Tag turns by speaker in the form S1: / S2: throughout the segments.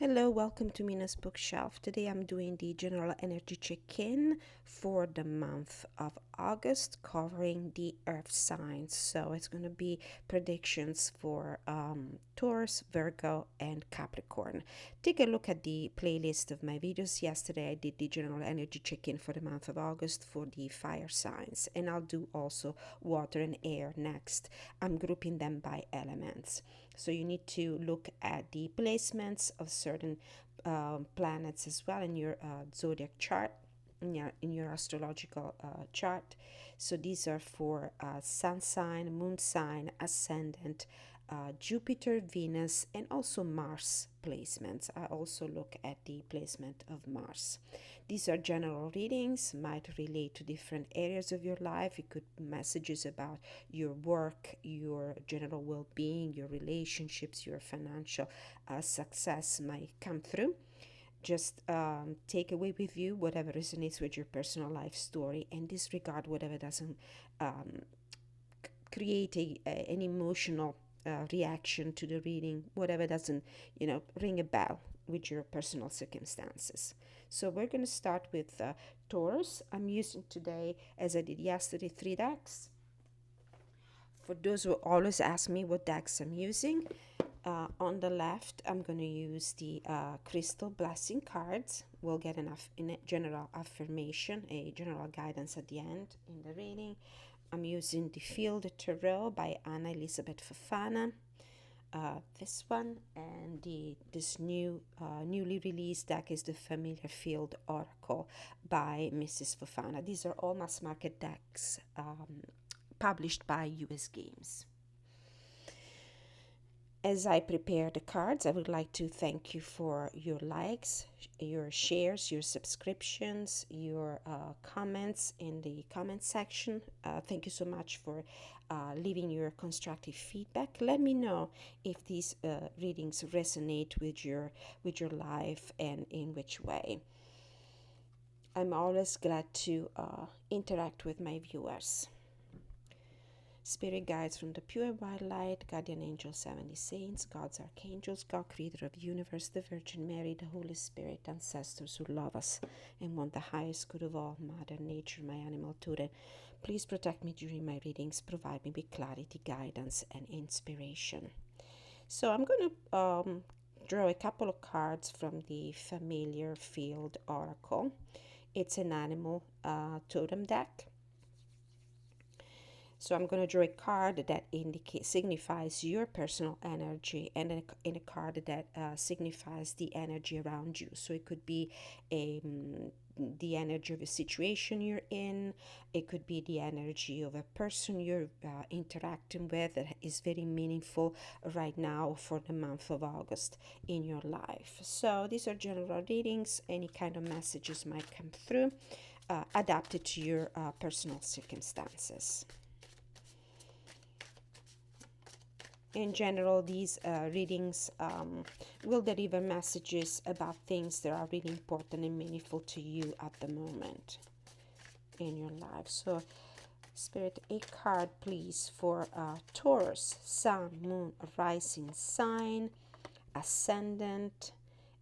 S1: Hello, welcome to Mina's bookshelf. Today I'm doing the general energy check-in for the month of August, covering the earth signs. So it's going to be predictions for Taurus, Virgo, and Capricorn. Take a look at the playlist of my videos. Yesterday I did the general energy check-in for the month of August for the fire signs, and I'll do also water and air next. I'm grouping them by elements. So you need to look at the placements of certain planets as well in your zodiac chart, in your astrological chart. So these are for sun sign, moon sign, ascendant, Jupiter, Venus, and also Mars placements. I also look at the placement of Mars. These are general readings, might relate to different areas of your life. It could be messages about your work, your general well being, your relationships, your financial success might come through. Just take away with you whatever resonates with your personal life story and disregard whatever doesn't um, create an emotional reaction to the reading, whatever doesn't, ring a bell with your personal circumstances. So we're going to start with Taurus. I'm using today, as I did yesterday, 3 decks. For those who always ask me what decks I'm using, on the left, I'm going to use the Crystal Blessing cards. We'll get enough in a general affirmation, a general guidance at the end in the reading. I'm using the Field Tarot by Anna Elizabeth Fofana. This one and this newly released deck is the Familiar Field Oracle by Mrs. Fofana. These are all mass market decks published by US Games. As I prepare the cards, I would like to thank you for your likes, your shares, your subscriptions, your comments in the comment section. Thank you so much for leaving your constructive feedback. Let me know if these readings resonate with your life and in which way. I'm always glad to interact with my viewers. Spirit guides from the pure white light, guardian angels, 70 saints, God's archangels, God creator of the universe, the Virgin Mary, the Holy Spirit, ancestors who love us and want the highest good of all, Mother Nature, my animal tutor. Please protect me during my readings, provide me with clarity, guidance, and inspiration. So I'm going to draw a couple of cards from the Familiar Field Oracle. It's an animal totem deck. So I'm going to draw a card that signifies your personal energy, and in a card that signifies the energy around you. So it could be the energy of a situation you're in. It could be the energy of a person you're interacting with that is very meaningful right now for the month of August in your life. So these are general readings. Any kind of messages might come through, adapted to your personal circumstances. In general, these readings will deliver messages about things that are really important and meaningful to you at the moment in your life. So, Spirit, a card, please, for Taurus, Sun, Moon, Rising Sign, Ascendant,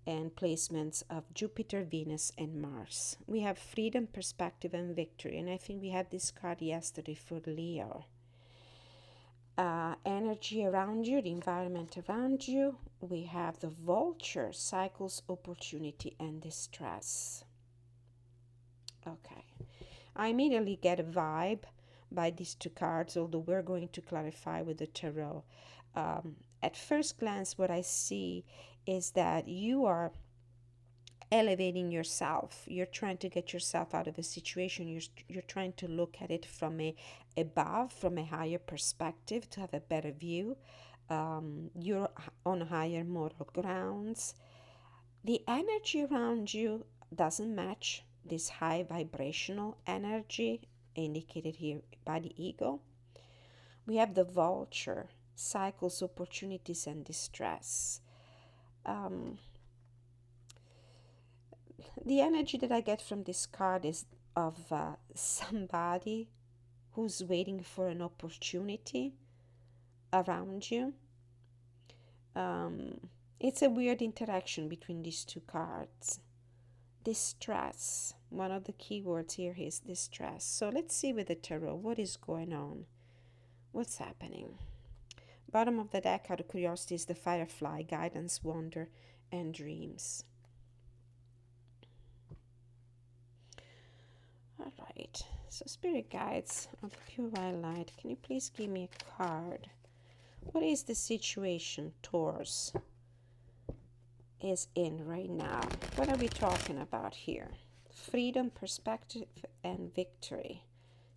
S1: and placements of Jupiter, Venus, and Mars. We have freedom, perspective, and victory. And I think we had this card yesterday for Leo. Energy around you, the environment around you. We have the Vulture, cycles, opportunity, and distress. Okay. I immediately get a vibe by these two cards, although we're going to clarify with the tarot. At first glance, what I see is that you are elevating yourself. You're trying to get yourself out of a situation. You're trying to look at it from from a higher perspective, to have a better view. You're on higher moral grounds. The energy around you doesn't match this high vibrational energy indicated here by the ego. We have the Vulture, cycles, opportunities, and distress. The energy that I get from this card is of somebody who's waiting for an opportunity around you. It's a weird interaction between these two cards. Distress. One of the keywords here is distress. So let's see with the tarot what is going on. What's happening? Bottom of the deck, out of curiosity, is the Firefly, guidance, wonder, and dreams. All right. So spirit guides of the pure white light, can you please give me a card? What is the situation Taurus is in right now? What are we talking about here? Freedom, perspective, and victory.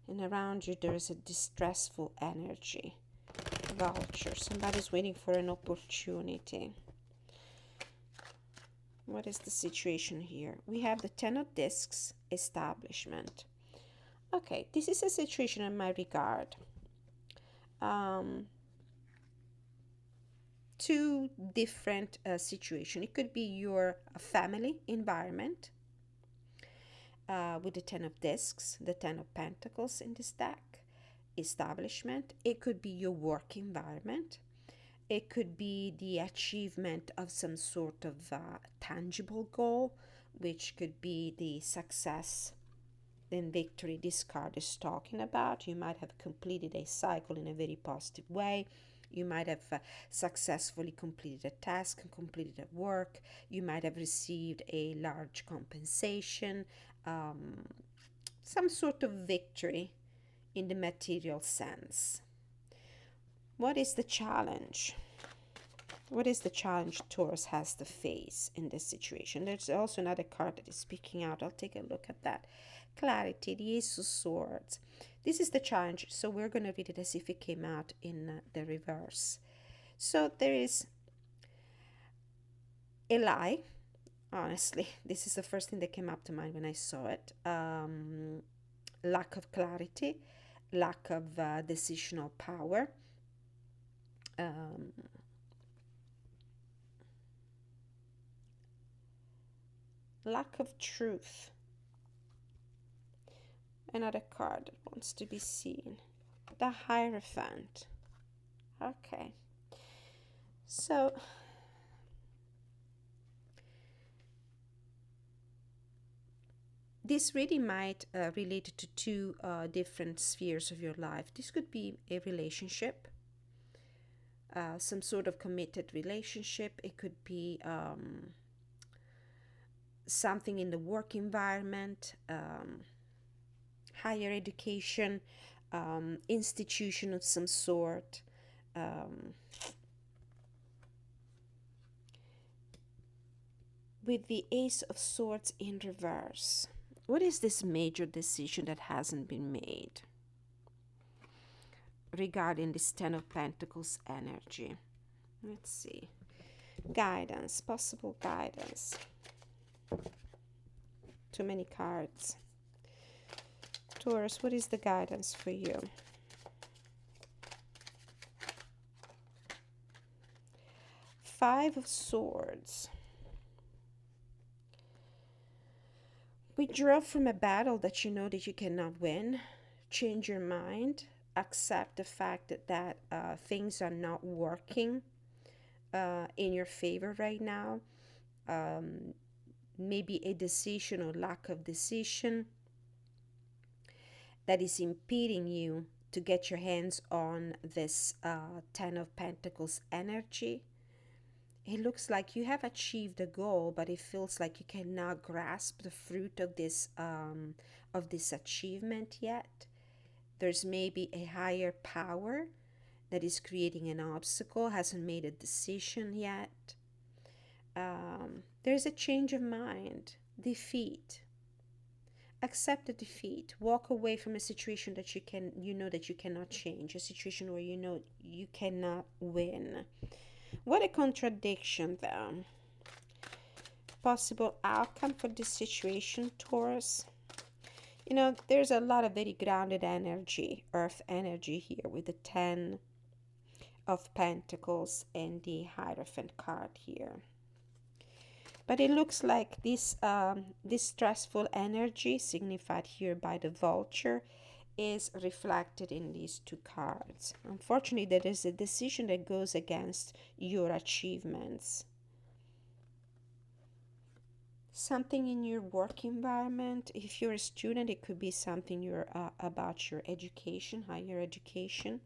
S1: And around you there is a distressful energy. Vulture. Somebody's waiting for an opportunity. What is the situation here? We have the Ten of Discs, establishment. Okay, this is a situation in my regard. Two different situations. It could be your family environment with the Ten of Discs, the Ten of Pentacles in this deck, establishment. It could be your work environment. It could be the achievement of some sort of tangible goal, which could be the success and victory this card is talking about. You might have completed a cycle in a very positive way. You might have successfully completed a task and completed a work. You might have received a large compensation, some sort of victory in the material sense. What is the challenge? What is the challenge Taurus has to face in this situation? There's also another card that is speaking out. I'll take a look at that. Clarity, the Ace of Swords. This is the challenge, so we're going to read it as if it came out in the reverse. So there is a lie. Honestly, this is the first thing that came up to mind when I saw it. Lack of clarity, lack of decisional power. Lack of truth. Another card that wants to be seen. The Hierophant. Okay. So, this really might relate to two different spheres of your life. This could be a relationship, some sort of committed relationship. It could be something in the work environment, higher education, institution of some sort. With the Ace of Swords in reverse, what is this major decision that hasn't been made regarding this Ten of Pentacles energy? Let's see. Guidance, possible guidance. Too many cards. Taurus, what is the guidance for you? Five of Swords. Withdraw from a battle that you know that you cannot win. Change your mind. Accept the fact that things are not working in your favor right now. Maybe a decision or lack of decision that is impeding you to get your hands on this Ten of Pentacles energy. It looks like you have achieved a goal, but it feels like you cannot grasp the fruit of this achievement yet. There's maybe a higher power that is creating an obstacle, hasn't made a decision yet. There's a change of mind, defeat. Accept the defeat. Walk away from a situation that you know that you cannot change, a situation where you know you cannot win. What a contradiction, though. Possible outcome for this situation, Taurus. You know, there's a lot of very grounded energy, earth energy here with the Ten of Pentacles and the Hierophant card here. But it looks like this stressful energy, signified here by the Vulture, is reflected in these two cards. Unfortunately, there is a decision that goes against your achievements. Something in your work environment. If you're a student, it could be something about your education, higher education.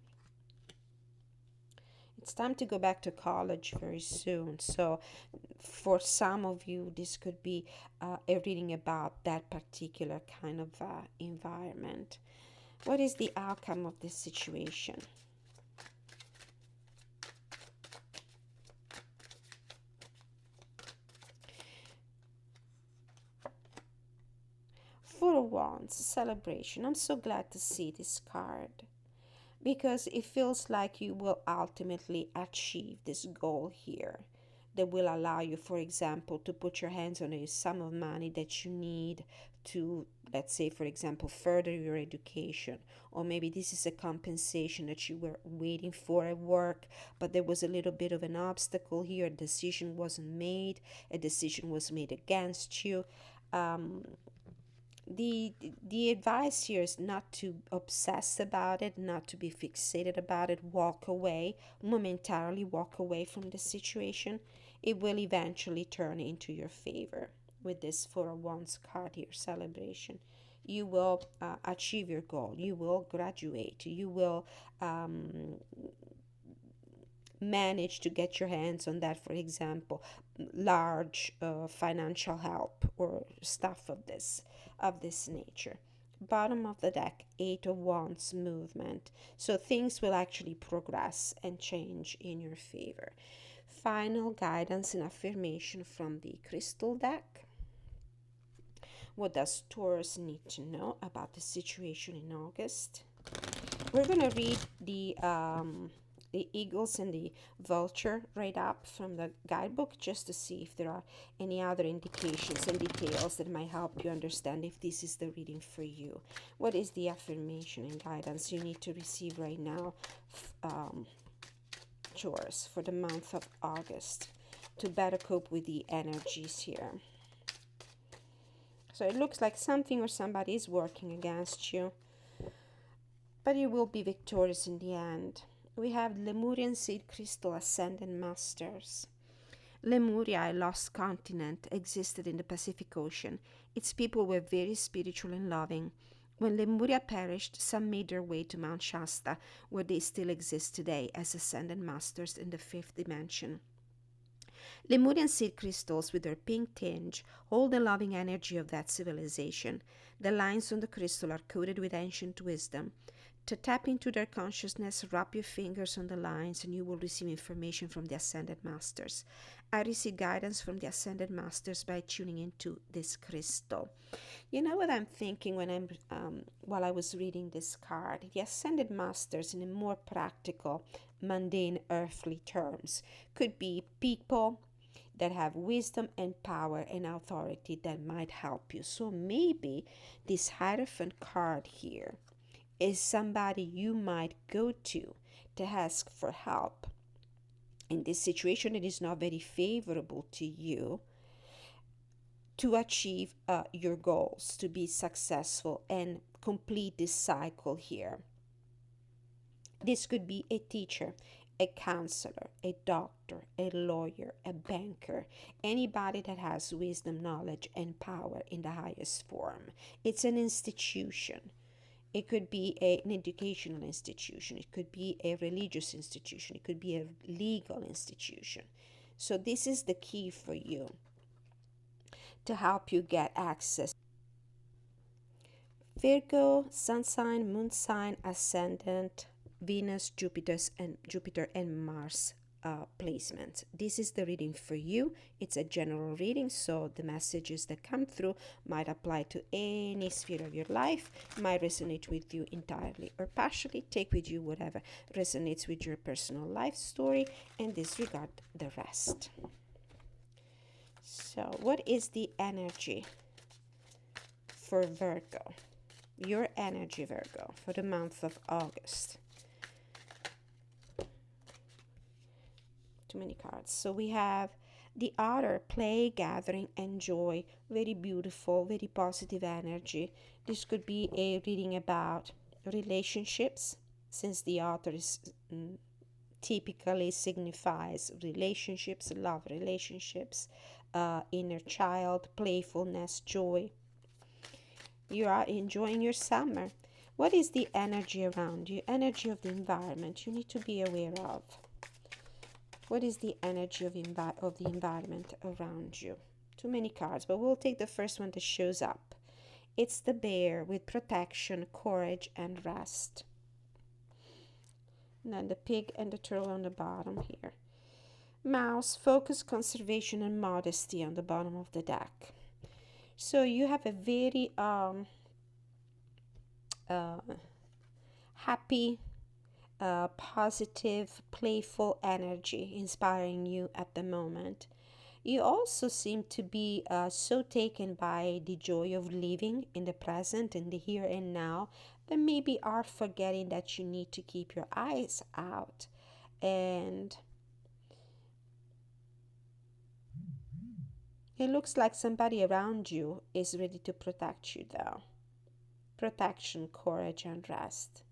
S1: It's time to go back to college very soon. So, for some of you, this could be a reading about that particular kind of environment. What is the outcome of this situation? Four of Wands, celebration. I'm so glad to see this card because it feels like you will ultimately achieve this goal here that will allow you, for example, to put your hands on a sum of money that you need to, let's say, for example, further your education. Or maybe this is a compensation that you were waiting for at work, but there was a little bit of an obstacle here. A decision wasn't made, a decision was made against you. Um, the advice here is not to obsess about it, not to be fixated about it. Walk away, momentarily walk away from the situation. It will eventually turn into your favor with this Four of Wands card here, celebration. You will achieve your goal, you will graduate, you will manage to get your hands on that, for example, large financial help or stuff of this nature. Bottom of the deck, Eight of Wands, movement. So things will actually progress and change in your favor. Final guidance and affirmation from the crystal deck. What does Taurus need to know about the situation in August? We're going to read the eagles and the vulture right up from the guidebook just to see if there are any other indications and details that might help you understand if this is the reading for you. What is the affirmation and guidance you need to receive right now, Taurus, for the month of August to better cope with the energies here? So it looks like something or somebody is working against you, but you will be victorious in the end. We have Lemurian Seed Crystal Ascendant Masters. Lemuria, a lost continent, existed in the Pacific Ocean. Its people were very spiritual and loving. When Lemuria perished, some made their way to Mount Shasta, where they still exist today as Ascendant Masters in the fifth dimension. Lemurian seed crystals, with their pink tinge, hold the loving energy of that civilization. The lines on the crystal are coated with ancient wisdom. To tap into their consciousness, rub your fingers on the lines and you will receive information from the Ascended Masters. I receive guidance from the Ascended Masters by tuning into this crystal. You know what I'm thinking while I was reading this card? The Ascended Masters, in a more practical, mundane, earthly terms, could be people that have wisdom and power and authority that might help you. So maybe this Hierophant card here is somebody you might go to ask for help in this situation that is not very favorable to you, to achieve your goals, to be successful and complete this cycle here. This could be a teacher, a counselor, a doctor, a lawyer, a banker, anybody that has wisdom, knowledge, and power in the highest form. It's an institution. It could be an educational institution. It could be a religious institution. It could be a legal institution. So this is the key for you to help you get access. Virgo, sun sign, moon sign, ascendant, Venus, Jupiter and Mars placement. This is the reading for you. It's a general reading, so the messages that come through might apply to any sphere of your life, might resonate with you entirely or partially. Take with you whatever resonates with your personal life story and disregard the rest. So what is the energy for Virgo? Your energy, Virgo, for the month of August. Too many cards. So we have the Otter, play, gathering, and joy. Very beautiful, very positive energy. This could be a reading about relationships, since the Otter is typically signifies relationships, love relationships, inner child, playfulness, joy. You are enjoying your summer. What is the energy around you? Energy of the environment you need to be aware of. What is the energy of the environment around you? Too many cards, but we'll take the first one that shows up. It's the bear with protection, courage, and rest. And then the pig and the turtle on the bottom here. Mouse, focus, conservation, and modesty on the bottom of the deck. So you have a very uh, happy, positive, playful energy inspiring you at the moment. You also seem to be so taken by the joy of living in the present, in the here and now, that maybe are forgetting that you need to keep your eyes out. And it looks like somebody around you is ready to protect you, though. Protection, courage, and rest.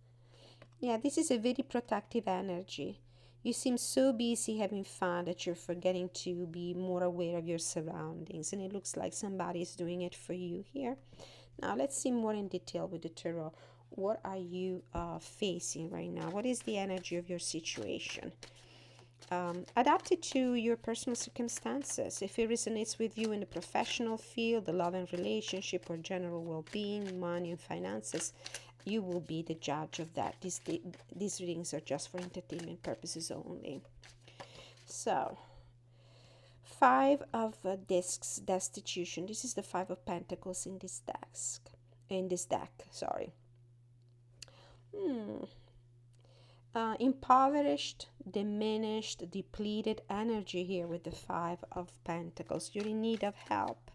S1: Yeah, this is a very protective energy. You seem so busy having fun that you're forgetting to be more aware of your surroundings, and it looks like somebody is doing it for you here. Now, let's see more in detail with the tarot. What are you facing right now? What is the energy of your situation? Adapt it to your personal circumstances. If it resonates with you in the professional field, the love and relationship, or general well being, money, and finances, you will be the judge of that. These readings are just for entertainment purposes only. So, Five of Discs, Destitution. This is the Five of Pentacles in this desk. In this deck, sorry. Impoverished, diminished, depleted energy here with the Five of Pentacles. You're in need of help.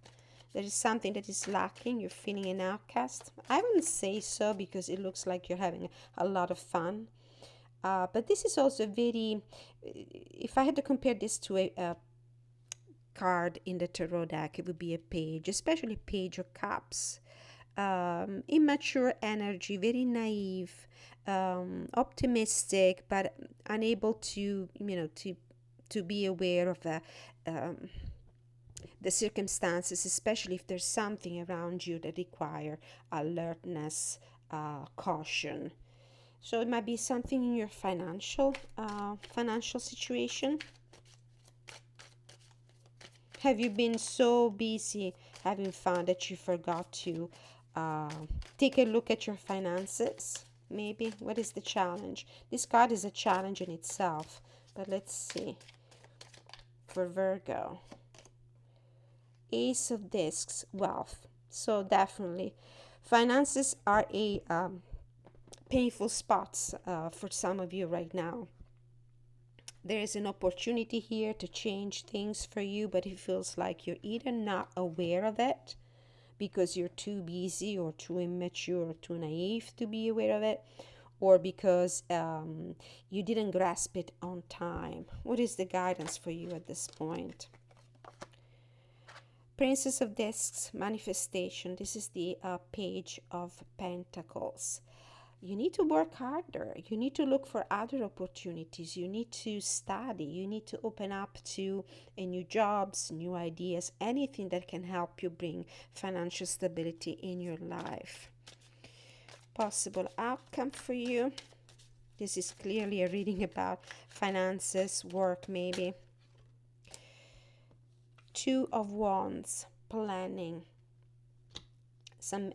S1: There is something that is lacking. You're feeling an outcast. I wouldn't say so because it looks like you're having a lot of fun. But this is also very, if I had to compare this to a card in the tarot deck, it would be a page, especially Page of Cups. Immature energy, very naive, optimistic, but unable to, to be aware of the circumstances, especially if there's something around you that require alertness, caution. So it might be something in your financial situation. Have you been so busy having fun that you forgot to take a look at your finances? Maybe. What is the challenge? This card is a challenge in itself, but let's see. For Virgo, Ace of Discs, wealth. So definitely, finances are a painful spots for some of you right now. There is an opportunity here to change things for you, but it feels like you're either not aware of it because you're too busy or too immature or too naive to be aware of it, or because you didn't grasp it on time. What is the guidance for you at this point? Princess of Discs, manifestation. This is the Page of Pentacles. You need to work harder. You need to look for other opportunities. You need to study. You need to open up to new jobs, new ideas, anything that can help you bring financial stability in your life. Possible outcome for you. This is clearly a reading about finances, work maybe. Two of Wands, planning. I'm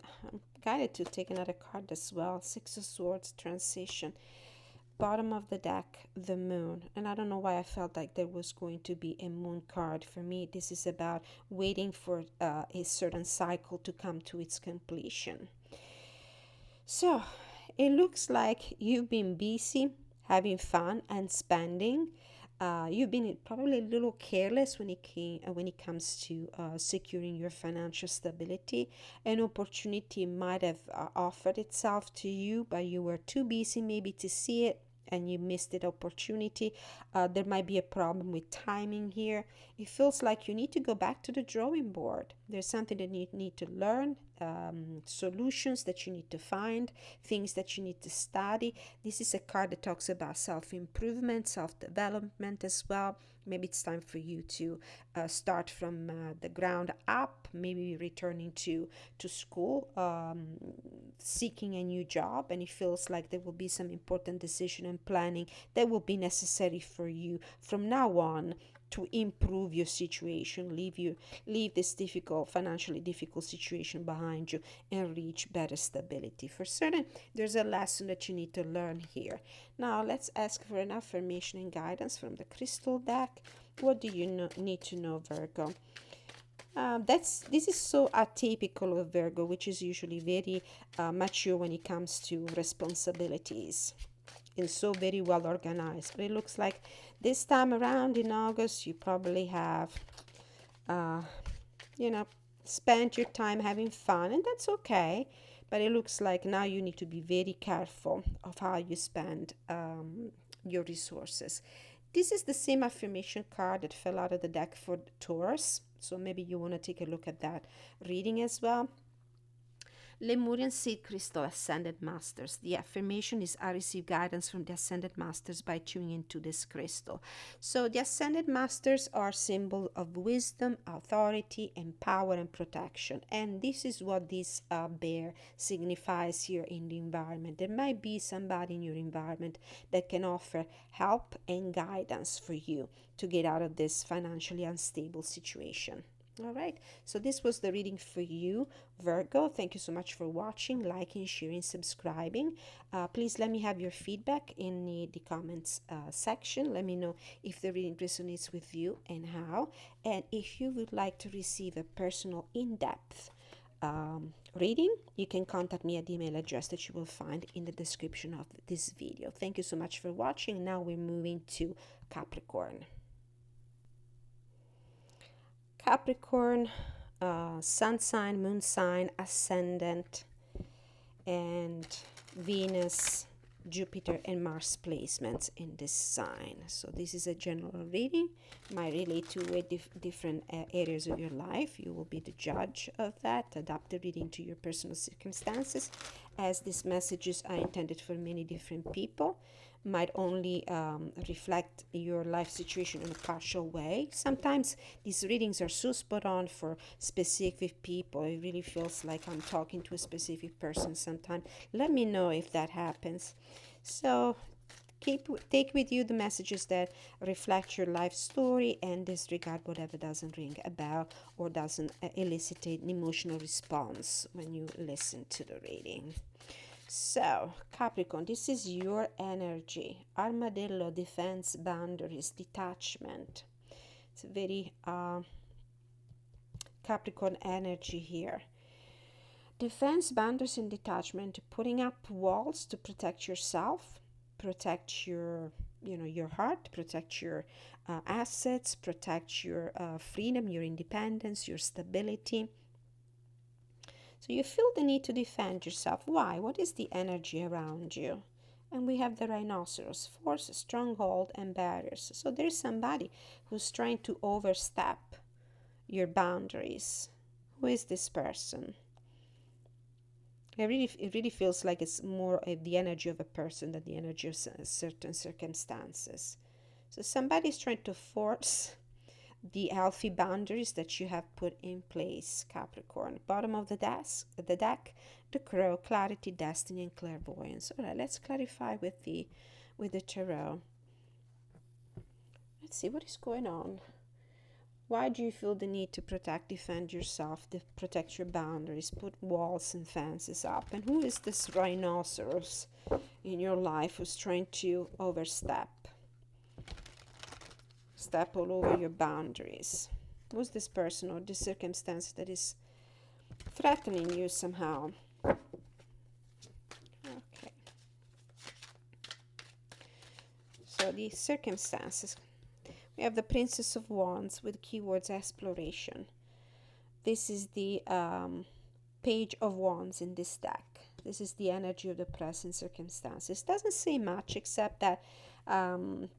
S1: guided to take another card as well. Six of Swords, transition. Bottom of the deck, the moon. And I don't know why I felt like there was going to be a moon card. For me, this is about waiting for a certain cycle to come to its completion. So it looks like you've been busy having fun and spending. You've been probably a little careless when it comes to securing your financial stability. An opportunity might have offered itself to you, but you were too busy maybe to see it, and you missed that opportunity. There might be a problem with timing here. It feels like you need to go back to the drawing board. There's something that you need to learn, solutions that you need to find, things that you need to study. This is a card that talks about self-improvement, self-development as well. Maybe it's time for you to start from the ground up, maybe returning to school, seeking a new job, and it feels like there will be some important decision and planning that will be necessary for you from now on to improve your situation, leave this difficult, financially difficult situation behind you, and reach better stability. For certain, there's a lesson that you need to learn here. Now let's ask for an affirmation and guidance from the crystal deck. What do you need to know, Virgo? This is so atypical of Virgo, which is usually very mature when it comes to responsibilities and so very well organized. But it looks like this time around in August, you probably have, uh, you know, spent your time having fun, and that's okay. But it looks like now you need to be very careful of how you spend your resources. This is the same affirmation card that fell out of the deck for Taurus. So maybe you want to take a look at that reading as well. Lemurian Seed Crystal Ascended Masters. The affirmation is I receive guidance from the Ascended Masters by tuning into this crystal. So the Ascended Masters are symbol of wisdom, authority, and power and protection. And this is what this bear signifies here in the environment. There might be somebody in your environment that can offer help and guidance for you to get out of this financially unstable situation. All right, so this was the reading for you, Virgo. Thank you so much for watching, liking, sharing, subscribing. Please let me have your feedback in the comments section. Let me know if the reading resonates with you and how. And if you would like to receive a personal, in-depth reading, you can contact me at the email address that you will find in the description of this video. Thank you so much for watching. Now we're moving to Capricorn. Capricorn, sun sign, moon sign, ascendant, and Venus, Jupiter, and Mars placements in this sign. So this is a general reading. Might relate to different areas of your life. You will be the judge of that. Adapt the reading to your personal circumstances, as these messages are intended for many different people. Might only reflect your life situation in a partial way. Sometimes these readings are so spot on for specific people. It really feels like I'm talking to a specific person sometimes. Let me know if that happens. So take with you the messages that reflect your life story and disregard whatever doesn't ring a bell or doesn't elicit an emotional response when you listen to the reading. So, Capricorn, this is your energy. Armadillo, defense, boundaries, detachment. It's a very Capricorn energy here. Defense, boundaries, and detachment. Putting up walls to protect yourself, protect your heart, protect your assets, protect your freedom, your independence, your stability. So you feel the need to defend yourself. Why? What is the energy around you? And we have the rhinoceros, force, stronghold, and barriers. So there's somebody who's trying to overstep your boundaries. Who is this person? It really feels like it's more of the energy of a person than the energy of certain circumstances. So somebody's trying to force the healthy boundaries that you have put in place, Capricorn. Bottom of the deck, the crow, clarity, destiny, and clairvoyance. All right, let's clarify with the tarot. Let's see what is going on. Why do you feel the need to protect, defend yourself, to protect your boundaries, put walls and fences up? And who is this rhinoceros in your life who's trying to overstep? Step all over your boundaries. Who's this person or this circumstance that is threatening you somehow? Okay. So the circumstances. We have the Princess of Wands with keywords exploration. This is the Page of Wands in this deck. This is the energy of the present circumstances. Doesn't say much except that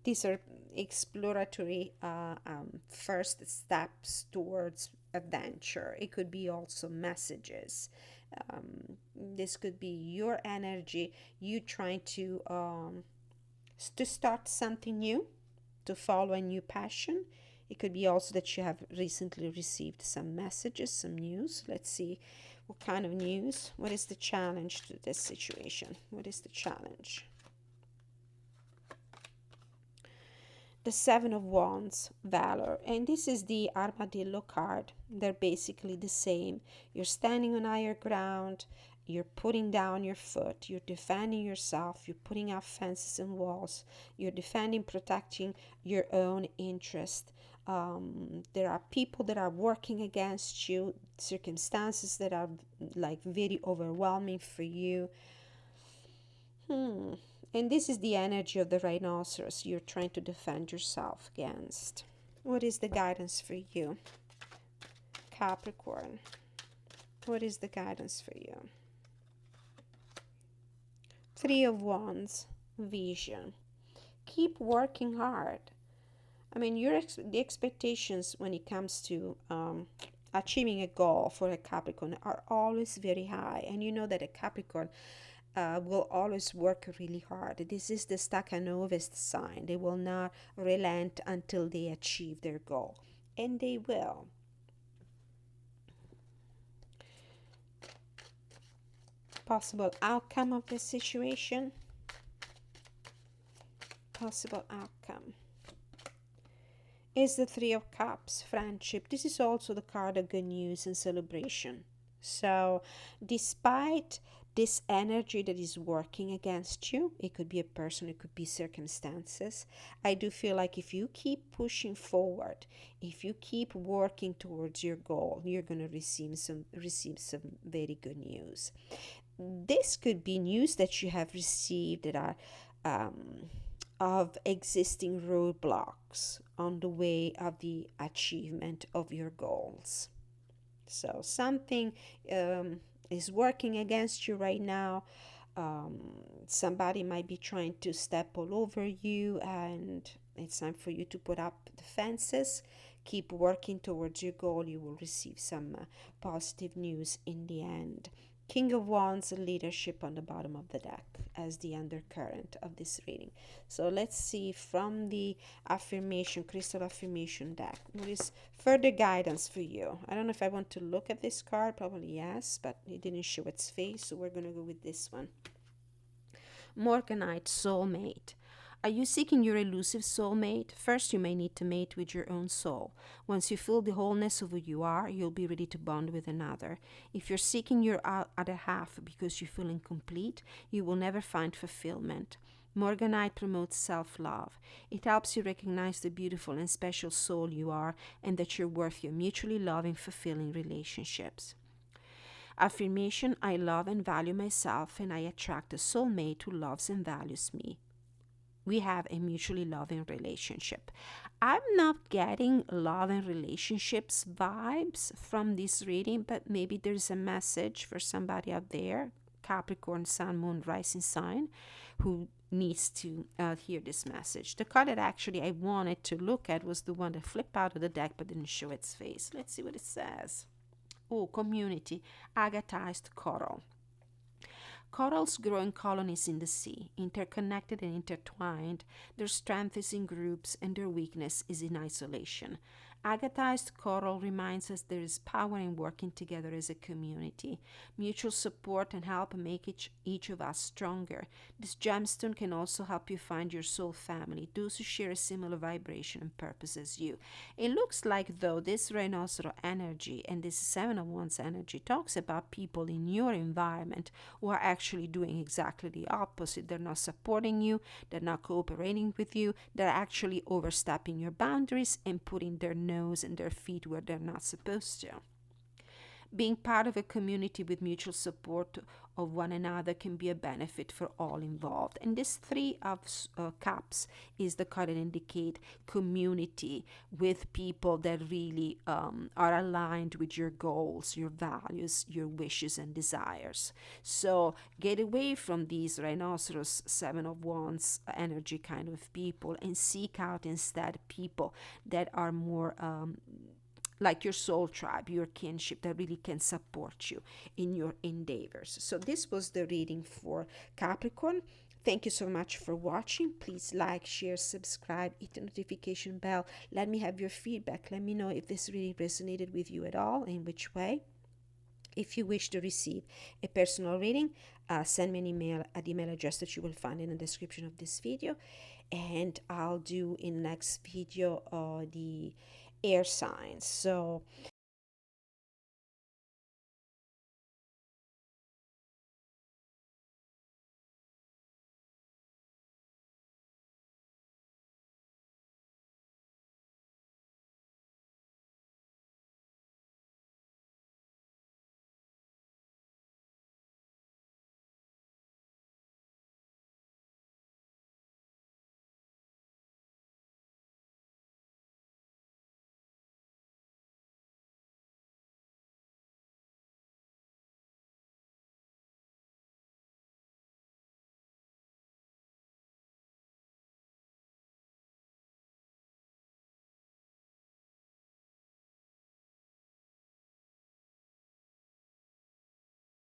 S1: these are exploratory first steps towards adventure. It could be also messages. This could be your energy, you trying to start something new, to follow a new passion. It could be also that you have recently received some messages, some news. Let's see what kind of news. What is the challenge to this situation? What is the challenge? The Seven of Wands, Valor. And this is the Armadillo card. They're basically the same. You're standing on higher ground. You're putting down your foot. You're defending yourself. You're putting up fences and walls. You're defending, protecting your own interest. There are people that are working against you, circumstances that are like very overwhelming for you. And this is the energy of the rhinoceros you're trying to defend yourself against. What is the guidance for you, Capricorn? What is the guidance for you? Three of Wands, Vision. Keep working hard. I mean, the expectations when it comes to achieving a goal for a Capricorn are always very high. And you know that a Capricorn will always work really hard. This is the Stakhanovist sign. They will not relent until they achieve their goal. And they will. Possible outcome of this situation. Possible outcome is the Three of Cups, friendship. This is also the card of good news and celebration. So despite this energy that is working against you, it could be a person, it could be circumstances, I do feel like if you keep pushing forward, if you keep working towards your goal, you're going to receive some very good news. This could be news that you have received that are of existing roadblocks on the way of the achievement of your goals. So something is working against you right now. Somebody might be trying to step all over you, and it's time for you to put up the fences. Keep working towards your goal. You will receive some positive news in the end. King of Wands, leadership on the bottom of the deck as the undercurrent of this reading. So let's see from the affirmation, crystal affirmation deck, what is further guidance for you. I don't know if I want to look at this card, probably yes, but it didn't show its face, so we're going to go with this one. Morganite, soulmate. Are you seeking your elusive soulmate? First, you may need to mate with your own soul. Once you feel the wholeness of who you are, you'll be ready to bond with another. If you're seeking your other half because you feel incomplete, you will never find fulfillment. Morganite promotes self-love. It helps you recognize the beautiful and special soul you are and that you're worthy of mutually loving, fulfilling relationships. Affirmation, I love and value myself and I attract a soulmate who loves and values me. We have a mutually loving relationship. I'm not getting love and relationships vibes from this reading, but maybe there's a message for somebody out there, Capricorn, Sun, Moon, Rising sign, who needs to hear this message. The card that actually I wanted to look at was the one that flipped out of the deck but didn't show its face. Let's see what it says. Oh, community, agatized coral. Corals grow in colonies in the sea, interconnected and intertwined. Their strength is in groups and their weakness is in isolation. Agatized coral reminds us there is power in working together as a community. Mutual support and help make each of us stronger. This gemstone can also help you find your soul family, those who share a similar vibration and purpose as you. It looks like, though, this rhinoceros energy and this Seven of Wands energy talks about people in your environment who are actually doing exactly the opposite. They're not supporting you, they're not cooperating with you, they're actually overstepping your boundaries and putting their nose and their feet where they're not supposed to. Being part of a community with mutual support of one another can be a benefit for all involved. And this Three of Cups is the card that indicate community with people that really are aligned with your goals, your values, your wishes and desires. So get away from these rhinoceros, Seven of Wands energy kind of people and seek out instead people that are more like your soul tribe, your kinship that really can support you in your endeavors. So this was the reading for Capricorn. Thank you so much for watching. Please like, share, subscribe, hit the notification bell. Let me have your feedback. Let me know if this really resonated with you at all, in which way. If you wish to receive a personal reading, send me an email at the email address that you will find in the description of this video. And I'll do in the next video the air signs. So